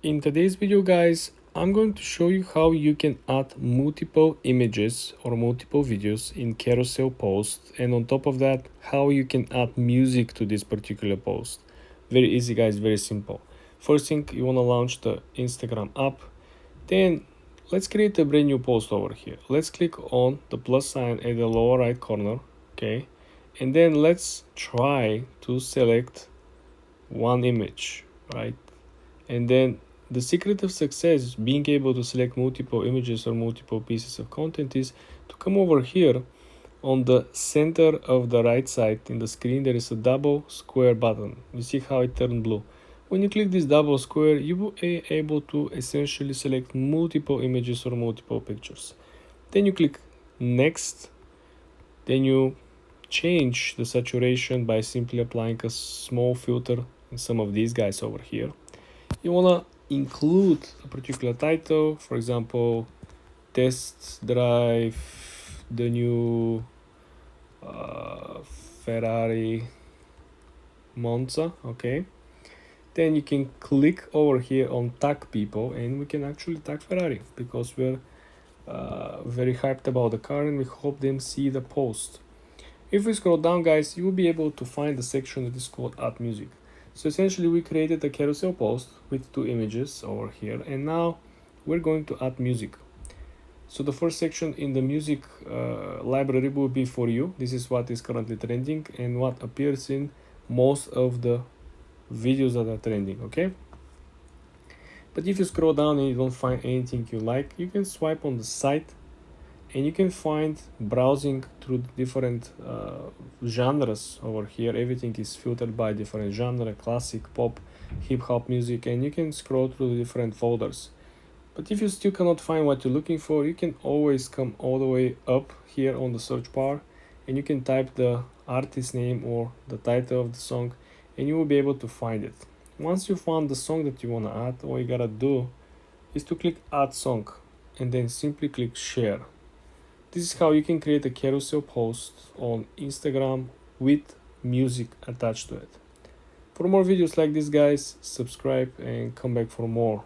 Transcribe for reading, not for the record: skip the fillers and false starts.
In today's video, guys, I'm going to show you how you can add multiple images or multiple videos in carousel posts, and on top of that, how you can add music to this particular post. Very easy, guys, very simple. First thing, you want to launch the Instagram app. Then let's create a brand new post over here. Let's click on the plus sign at the lower right corner, okay? And then let's try to select one image, right? And then the secret of success, being able to select multiple images or multiple pieces of content, is to come over here on the center of the right side in the screen. There is a double square button. You see how it turned blue. When you click this double square, you will be able to essentially select multiple images or multiple pictures. Then you click next. Then you change the saturation by simply applying a small filter in some of these guys over here. You want to include a particular title, for example, test drive the new Ferrari Monza, okay? Then you can click over here on tag people, and we can actually tag Ferrari because we're very hyped about the car and we hope them see the post. If we scroll down, guys, you will be able to find the section that is called Add Music. So essentially we created a carousel post with two images over here, and now we're going to add music. So the first section in the music library will be for you. This is what is currently trending and what appears in most of the videos that are trending, okay? But if you scroll down and you don't find anything you like, you can swipe on the site and you can find browsing through the different genres over here. Everything is filtered by different genre, classic, pop, hip-hop music, and you can scroll through the different folders. But if you still cannot find what you're looking for, you can always come all the way up here on the search bar and you can type the artist name or the title of the song and you will be able to find it. Once you found the song that you want to add, all you gotta do is to click add song and then simply click share. This is how you can create a carousel post on Instagram with music attached to it. For more videos like this, guys, subscribe and come back for more.